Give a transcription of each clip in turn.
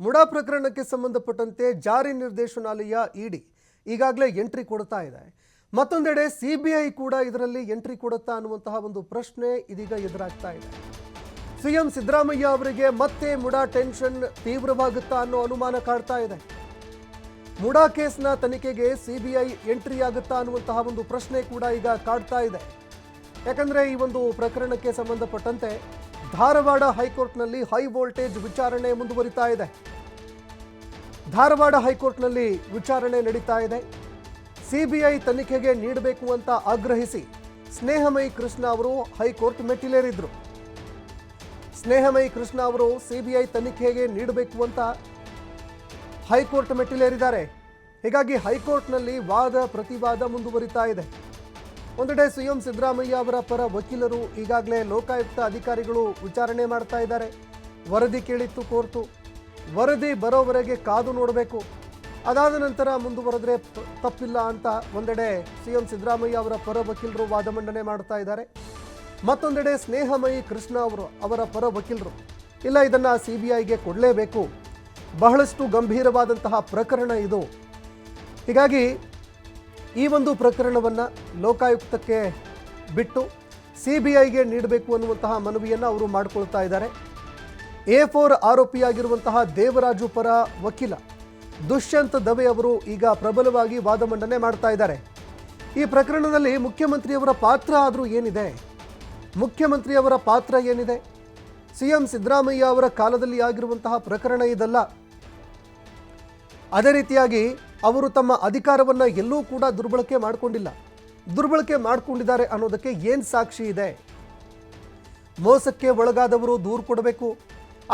ಮುಡಾ ಪ್ರಕರಣಕ್ಕೆ ಸಂಬಂಧಪಟ್ಟಂತೆ ಜಾರಿ ನಿರ್ದೇಶನಾಲಯ ಇಡಿ ಈಗಾಗಲೇ ಎಂಟ್ರಿ ಕೊಡ್ತಾ ಇದೆ. ಮತ್ತೊಂದೆಡೆ ಸಿಬಿಐ ಕೂಡ ಇದರಲ್ಲಿ ಎಂಟ್ರಿ ಕೊಡುತ್ತಾ ಅನ್ನುವಂತಹ ಒಂದು ಪ್ರಶ್ನೆ ಇದೀಗ ಎದುರಾಗ್ತಾ ಇದೆ. ಸಿಎಂ ಸಿದ್ದರಾಮಯ್ಯ ಅವರಿಗೆ ಮತ್ತೆ ಮುಡಾ ಟೆನ್ಷನ್ ತೀವ್ರವಾಗುತ್ತಾ ಅನ್ನೋ ಅನುಮಾನ ಕಾಡ್ತಾ ಇದೆ. ಮುಡಾ ಕೇಸ್ನ ತನಿಖೆಗೆ ಸಿಬಿಐ ಎಂಟ್ರಿ ಆಗುತ್ತಾ ಅನ್ನುವಂತಹ ಒಂದು ಪ್ರಶ್ನೆ ಕೂಡ ಈಗ ಕಾಡ್ತಾ ಇದೆ. ಯಾಕಂದ್ರೆ ಈ ಒಂದು ಪ್ರಕರಣಕ್ಕೆ ಸಂಬಂಧಪಟ್ಟಂತೆ ಧಾರವಾಡ ಹೈಕೋರ್ಟ್ನಲ್ಲಿ ಹೈ ವೋಲ್ಟೇಜ್ ವಿಚಾರಣೆ ಮುಂದುವರಿತಾ ಇದೆ. ಧಾರವಾಡ ಹೈಕೋರ್ಟ್ನಲ್ಲಿ ವಿಚಾರಣೆ ನಡೀತಾ ಇದೆ. ಸಿಬಿಐ ತನಿಖೆಗೆ ನೀಡಬೇಕು ಅಂತ ಆಗ್ರಹಿಸಿ ಸ್ನೇಹಮಯಿ ಕೃಷ್ಣ ಅವರು ಹೈಕೋರ್ಟ್ ಮೆಟ್ಟಿಲೇರಿದ್ರು. ಸ್ನೇಹಮಯಿ ಕೃಷ್ಣ ಅವರು ಸಿಬಿಐ ತನಿಖೆಗೆ ನೀಡಬೇಕು ಅಂತ ಹೈಕೋರ್ಟ್ ಮೆಟ್ಟಿಲೇರಿದ್ದಾರೆ. ಹೀಗಾಗಿ ಹೈಕೋರ್ಟ್ನಲ್ಲಿ ವಾದ ಪ್ರತಿವಾದ ಮುಂದುವರಿತಾ ಇದೆ. ಒಂದೆಡೆ ಸಿಎಂ ಸಿದ್ದರಾಮಯ್ಯ ಅವರ ಪರ ವಕೀಲರು ಈಗಾಗಲೇ ಲೋಕಾಯುಕ್ತ ಅಧಿಕಾರಿಗಳು ವಿಚಾರಣೆ ಮಾಡ್ತಾ ಇದ್ದಾರೆ. ವರದಿ ಕೇಳಿತ್ತು ಕೋರ್ಟು. ವರದಿ ಬರೋವರೆಗೆ ಕಾದು ನೋಡಬೇಕು, ಅದಾದ ನಂತರ ಮುಂದುವರೆದ್ರೆ ತಪ್ಪಿಲ್ಲ ಅಂತ ಒಂದೆಡೆ ಸಿಎಂ ಸಿದ್ದರಾಮಯ್ಯ ಅವರ ಪರ ವಕೀಲರು ವಾದ ಮಂಡನೆ ಮಾಡ್ತಾ ಇದ್ದಾರೆ. ಮತ್ತೊಂದೆಡೆ ಸ್ನೇಹಮಯಿ ಕೃಷ್ಣ ಅವರ ಪರ ವಕೀಲರು ಇಲ್ಲ, ಇದನ್ನು ಸಿಬಿಐಗೆ ಕೊಡಲೇಬೇಕು, ಬಹಳಷ್ಟು ಗಂಭೀರವಾದಂತಹ ಪ್ರಕರಣ ಇದು, ಹೀಗಾಗಿ ಈ ಒಂದು ಪ್ರಕರಣವನ್ನು ಲೋಕಾಯುಕ್ತಕ್ಕೆ ಬಿಟ್ಟು ಸಿಬಿಐಗೆ ನೀಡಬೇಕು ಅನ್ನುವಂತಹ ಮನವಿಯನ್ನು ಅವರು ಮಾಡಿಕೊಳ್ತಾ ಇದ್ದಾರೆ. A4 ಆರೋಪಿಯಾಗಿರುವಂತಹ ದೇವರಾಜು ಪರ ವಕೀಲ ದುಷ್ಯಂತ್ ದವೆ ಅವರು ಈಗ ಪ್ರಬಲವಾಗಿ ವಾದ ಮಂಡನೆ ಮಾಡ್ತಾ ಇದ್ದಾರೆ. ಈ ಪ್ರಕರಣದಲ್ಲಿ ಮುಖ್ಯಮಂತ್ರಿಯವರ ಪಾತ್ರ ಆದರೂ ಏನಿದೆ? ಮುಖ್ಯಮಂತ್ರಿಯವರ ಪಾತ್ರ ಏನಿದೆ? ಸಿಎಂ ಸಿದ್ದರಾಮಯ್ಯ ಅವರ ಕಾಲದಲ್ಲಿ ಆಗಿರುವಂತಹ ಪ್ರಕರಣ ಇದಲ್ಲ. ಅದೇ ರೀತಿಯಾಗಿ ಅವರು ತಮ್ಮ ಅಧಿಕಾರವನ್ನು ಎಲ್ಲೂ ಕೂಡ ದುರ್ಬಳಕೆ ಮಾಡಿಕೊಂಡಿಲ್ಲ. ದುರ್ಬಳಕೆ ಮಾಡಿಕೊಂಡಿದ್ದಾರೆ ಅನ್ನೋದಕ್ಕೆ ಏನು ಸಾಕ್ಷಿ ಇದೆ? ಮೋಸಕ್ಕೆ ಒಳಗಾದವರು ದೂರು ಕೊಡಬೇಕು.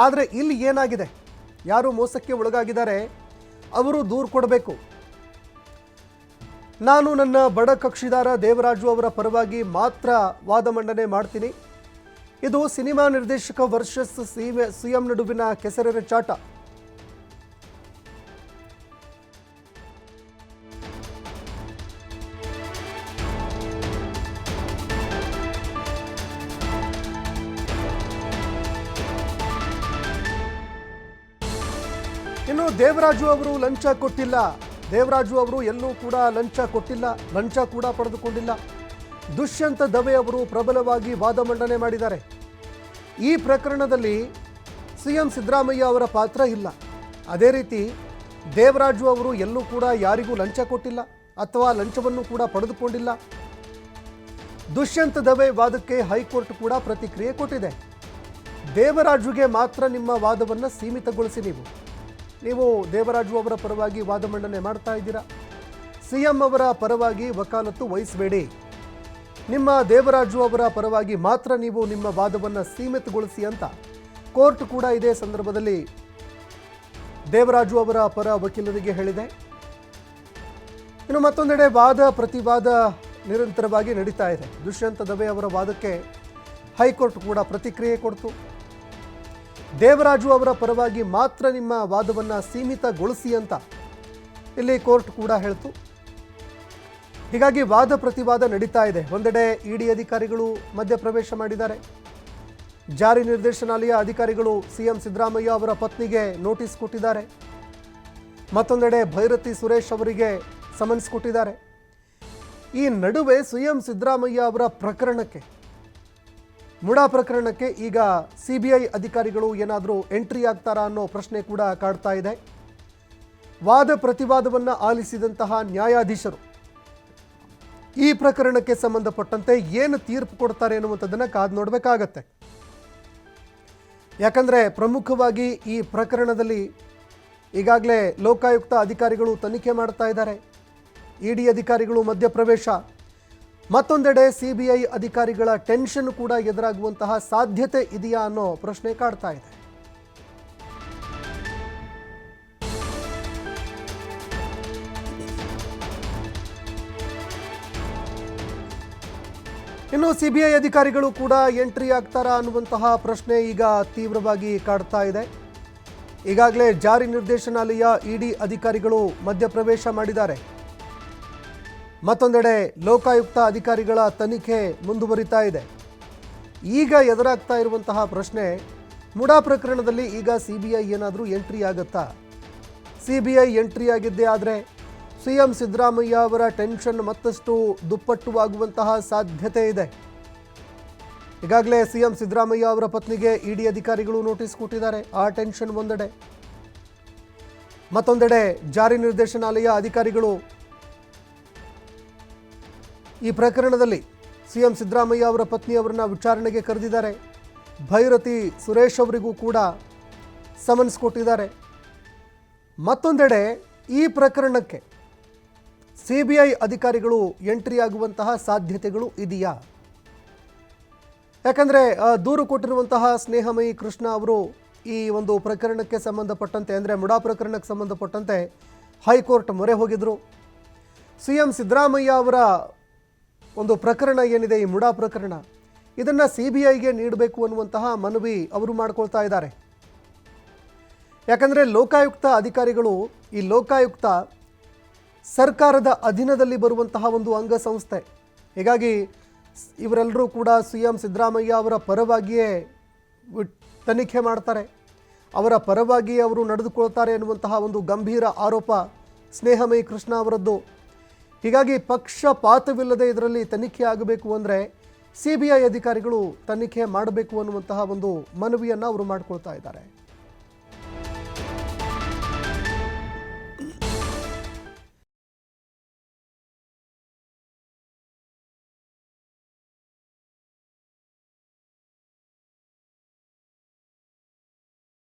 ಆದರೆ ಇಲ್ಲಿ ಏನಾಗಿದೆ? ಯಾರು ಮೋಸಕ್ಕೆ ಒಳಗಾಗಿದ್ದಾರೆ ಅವರು ದೂರು ಕೊಡಬೇಕು. ನಾನು ನನ್ನ ಬಡ ಕಕ್ಷಿದಾರ ದೇವರಾಜು ಅವರ ಪರವಾಗಿ ಮಾತ್ರ ವಾದ ಮಂಡನೆ ಮಾಡ್ತೀನಿ. ಇದು ಸಿನಿಮಾ ನಿರ್ದೇಶಕ ವರ್ಸಸ್ ಸಿಎಂ ನಡುವಿನ ಕೆಸರೆರಚಾಟ. ಇನ್ನು ದೇವರಾಜು ಅವರು ಲಂಚ ಕೊಟ್ಟಿಲ್ಲ, ದೇವರಾಜು ಅವರು ಎಲ್ಲೂ ಕೂಡ ಲಂಚ ಕೊಟ್ಟಿಲ್ಲ, ಲಂಚ ಕೂಡ ಪಡೆದುಕೊಂಡಿಲ್ಲ. ದುಷ್ಯಂತ ದವೆ ಅವರು ಪ್ರಬಲವಾಗಿ ವಾದ ಮಂಡನೆ ಮಾಡಿದ್ದಾರೆ. ಈ ಪ್ರಕರಣದಲ್ಲಿ ಸಿಎಂ ಸಿದ್ದರಾಮಯ್ಯ ಅವರ ಪಾತ್ರ ಇಲ್ಲ. ಅದೇ ರೀತಿ ದೇವರಾಜು ಅವರು ಎಲ್ಲೂ ಕೂಡ ಯಾರಿಗೂ ಲಂಚ ಕೊಟ್ಟಿಲ್ಲ ಅಥವಾ ಲಂಚವನ್ನು ಕೂಡ ಪಡೆದುಕೊಂಡಿಲ್ಲ. ದುಷ್ಯಂತ ದವೆ ವಾದಕ್ಕೆ ಹೈಕೋರ್ಟ್ ಕೂಡ ಪ್ರತಿಕ್ರಿಯೆ ಕೊಟ್ಟಿದೆ. ದೇವರಾಜುಗೆ ಮಾತ್ರ ನಿಮ್ಮ ವಾದವನ್ನು ಸೀಮಿತಗೊಳಿಸಿ, ನೀವು ದೇವರಾಜು ಅವರ ಪರವಾಗಿ ವಾದ ಮಂಡನೆ ಮಾಡ್ತಾ ಇದ್ದೀರಾ, ಸಿಎಂ ಅವರ ಪರವಾಗಿ ವಕಾಲತ್ತು ವಹಿಸಬೇಡಿ, ನಿಮ್ಮ ದೇವರಾಜು ಅವರ ಪರವಾಗಿ ಮಾತ್ರ ನೀವು ನಿಮ್ಮ ವಾದವನ್ನು ಸೀಮಿತಗೊಳಿಸಿ ಅಂತ ಕೋರ್ಟ್ ಕೂಡ ಇದೇ ಸಂದರ್ಭದಲ್ಲಿ ದೇವರಾಜು ಅವರ ಪರ ವಕೀಲರಿಗೆ ಹೇಳಿದೆ. ಇನ್ನು ಮತ್ತೊಂದೆಡೆ ವಾದ ಪ್ರತಿವಾದ ನಿರಂತರವಾಗಿ ನಡೀತಾ ಇದೆ. ದುಷ್ಯಂತ ದವೆ ಅವರ ವಾದಕ್ಕೆ ಹೈಕೋರ್ಟ್ ಕೂಡ ಪ್ರತಿಕ್ರಿಯೆ ಕೊಡ್ತು. ದೇವರಾಜು ಅವರ ಪರವಾಗಿ ಮಾತ್ರ ನಿಮ್ಮ ವಾದವನ್ನು ಸೀಮಿತಗೊಳಿಸಿ ಅಂತ ಇಲ್ಲಿ ಕೋರ್ಟ್ ಕೂಡ ಹೇಳ್ತು. ಹೀಗಾಗಿ ವಾದ ಪ್ರತಿವಾದ ನಡೀತಾ ಇದೆ. ಒಂದೆಡೆ ಇಡಿ ಅಧಿಕಾರಿಗಳು ಮಧ್ಯಪ್ರವೇಶ ಮಾಡಿದ್ದಾರೆ. ಜಾರಿ ನಿರ್ದೇಶನಾಲಯ ಅಧಿಕಾರಿಗಳು ಸಿಎಂ ಸಿದ್ದರಾಮಯ್ಯ ಅವರ ಪತ್ನಿಗೆ ನೋಟಿಸ್ ಕೊಟ್ಟಿದ್ದಾರೆ. ಮತ್ತೊಂದೆಡೆ ಭೈರತಿ ಸುರೇಶ್ ಅವರಿಗೆ ಸಮನ್ಸ್ ಕೊಟ್ಟಿದ್ದಾರೆ. ಈ ನಡುವೆ ಸಿಎಂ ಸಿದ್ದರಾಮಯ್ಯ ಅವರ ಪ್ರಕರಣಕ್ಕೆ, ಮುಡಾ ಪ್ರಕರಣಕ್ಕೆ ಈಗ ಸಿಬಿಐ ಅಧಿಕಾರಿಗಳು ಏನಾದರೂ ಎಂಟ್ರಿ ಆಗ್ತಾರಾ ಅನ್ನೋ ಪ್ರಶ್ನೆ ಕೂಡ ಕಾಡ್ತಾ ಇದೆ. ವಾದ ಪ್ರತಿವಾದವನ್ನು ಆಲಿಸಿದಂತಹ ನ್ಯಾಯಾಧೀಶರು ಈ ಪ್ರಕರಣಕ್ಕೆ ಸಂಬಂಧಪಟ್ಟಂತೆ ಏನು ತೀರ್ಪು ಕೊಡ್ತಾರೆ ಅನ್ನುವಂಥದ್ದನ್ನು ಕಾದು ನೋಡಬೇಕಾಗತ್ತೆ. ಯಾಕಂದರೆ ಪ್ರಮುಖವಾಗಿ ಈ ಪ್ರಕರಣದಲ್ಲಿ ಈಗಾಗಲೇ ಲೋಕಾಯುಕ್ತ ಅಧಿಕಾರಿಗಳು ತನಿಖೆ ಮಾಡ್ತಾ ಇದ್ದಾರೆ. ಇಡಿ ಅಧಿಕಾರಿಗಳು ಮಧ್ಯಪ್ರವೇಶ, ಮತ್ತೊಂದೆಡೆ ಸಿಬಿಐ ಅಧಿಕಾರಿಗಳ ಟೆನ್ಷನ್ ಕೂಡ ಎದುರಾಗುವಂತಹ ಸಾಧ್ಯತೆ ಇದೆಯಾ ಅನ್ನೋ ಪ್ರಶ್ನೆ ಕಾಡ್ತಾ ಇದೆ. ಇನ್ನು ಸಿಬಿಐ ಅಧಿಕಾರಿಗಳು ಕೂಡ ಎಂಟ್ರಿ ಆಗ್ತಾರಾ ಅನ್ನುವಂತಹ ಪ್ರಶ್ನೆ ಈಗ ತೀವ್ರವಾಗಿ ಕಾಡ್ತಾ ಇದೆ. ಈಗಾಗಲೇ ಜಾರಿ ನಿರ್ದೇಶನಾಲಯ ಇಡಿ ಅಧಿಕಾರಿಗಳು ಮಧ್ಯಪ್ರವೇಶ ಮಾಡಿದ್ದಾರೆ. ಮತ್ತೊಂದೆಡೆ ಲೋಕಾಯುಕ್ತ ಅಧಿಕಾರಿಗಳ ತನಿಖೆ ಮುಂದುವರಿತಾ ಇದೆ. ಈಗ ಎದುರಾಗ್ತಾ ಇರುವಂತಹ ಪ್ರಶ್ನೆ, ಮುಡಾ ಪ್ರಕರಣದಲ್ಲಿ ಈಗ CBI ಏನಾದರೂ ಎಂಟ್ರಿ ಆಗುತ್ತಾ? CBI ಎಂಟ್ರಿ ಆಗಿದ್ದೇ ಆದರೆ CM ಸಿದ್ದರಾಮಯ್ಯ ಅವರ ಟೆನ್ಷನ್ ಮತ್ತಷ್ಟು ದುಪ್ಪಟ್ಟುವಾಗುವಂತಹ ಸಾಧ್ಯತೆ ಇದೆ. ಈಗಾಗಲೇ CM ಸಿದ್ದರಾಮಯ್ಯ ಅವರ ಪತ್ನಿಗೆ ED ಅಧಿಕಾರಿಗಳು ನೋಟಿಸ್ ಕೊಟ್ಟಿದ್ದಾರೆ. ಆ ಟೆನ್ಷನ್ ಒಂದೆಡೆ, ಮತ್ತೊಂದೆಡೆ ಜಾರಿ ನಿರ್ದೇಶನಾಲಯ ಅಧಿಕಾರಿಗಳು ಈ ಪ್ರಕರಣದಲ್ಲಿ CM ಸಿದ್ದರಾಮಯ್ಯ ಅವರ ಪತ್ನಿಯವರನ್ನ ವಿಚಾರಣೆಗೆ ಕರೆದಿದ್ದಾರೆ. ಭೈರತಿ ಸುರೇಶ್ ಅವರಿಗೂ ಕೂಡ ಸಮನ್ಸ್ ಕೊಟ್ಟಿದ್ದಾರೆ. ಮತ್ತೊಂದೆಡೆ ಈ ಪ್ರಕರಣಕ್ಕೆ CBI ಅಧಿಕಾರಿಗಳು ಎಂಟ್ರಿ ಆಗುವಂತಹ ಸಾಧ್ಯತೆಗಳು ಇದೆಯಾ? ಯಾಕಂದರೆ ದೂರು ಕೊಟ್ಟಿರುವಂತಹ ಸ್ನೇಹಮಯಿ ಕೃಷ್ಣ ಅವರು ಈ ಒಂದು ಪ್ರಕರಣಕ್ಕೆ ಸಂಬಂಧಪಟ್ಟಂತೆ, ಅಂದರೆ ಮುಡಾ ಪ್ರಕರಣಕ್ಕೆ ಸಂಬಂಧಪಟ್ಟಂತೆ ಹೈಕೋರ್ಟ್ ಮೊರೆ ಹೋಗಿದ್ರು. CM ಸಿದ್ದರಾಮಯ್ಯ ಅವರ ಒಂದು ಪ್ರಕರಣ ಏನಿದೆ, ಈ ಮುಡಾ ಪ್ರಕರಣ, ಇದನ್ನು CBIಗೆ ನೀಡಬೇಕು ಅನ್ನುವಂತಹ ಮನವಿ ಅವರು ಮಾಡ್ಕೊಳ್ತಾ ಇದ್ದಾರೆ. ಯಾಕಂದರೆ ಲೋಕಾಯುಕ್ತ ಅಧಿಕಾರಿಗಳು, ಈ ಲೋಕಾಯುಕ್ತ ಸರ್ಕಾರದ ಅಧೀನದಲ್ಲಿ ಬರುವಂತಹ ಒಂದು ಅಂಗಸಂಸ್ಥೆ. ಹೀಗಾಗಿ ಇವರೆಲ್ಲರೂ ಕೂಡ CM ಸಿದ್ದರಾಮಯ್ಯ ಅವರ ಪರವಾಗಿಯೇ ತನಿಖೆ ಮಾಡ್ತಾರೆ, ಅವರ ಪರವಾಗಿಯೇ ಅವರು ನಡೆದುಕೊಳ್ತಾರೆ ಎನ್ನುವಂತಹ ಒಂದು ಗಂಭೀರ ಆರೋಪ ಸ್ನೇಹಮಯಿ ಕೃಷ್ಣ ಅವರದ್ದು. ಹೀಗಾಗಿ ಪಕ್ಷಪಾತವಿಲ್ಲದೆ ಇದರಲ್ಲಿ ತನಿಖೆ ಆಗಬೇಕು ಅಂದರೆ CBI ಅಧಿಕಾರಿಗಳು ತನಿಖೆ ಮಾಡಬೇಕು ಅನ್ನುವಂತಹ ಒಂದು ಮನವಿಯನ್ನು ಅವರು ಮಾಡ್ಕೊಳ್ತಾ ಇದ್ದಾರೆ.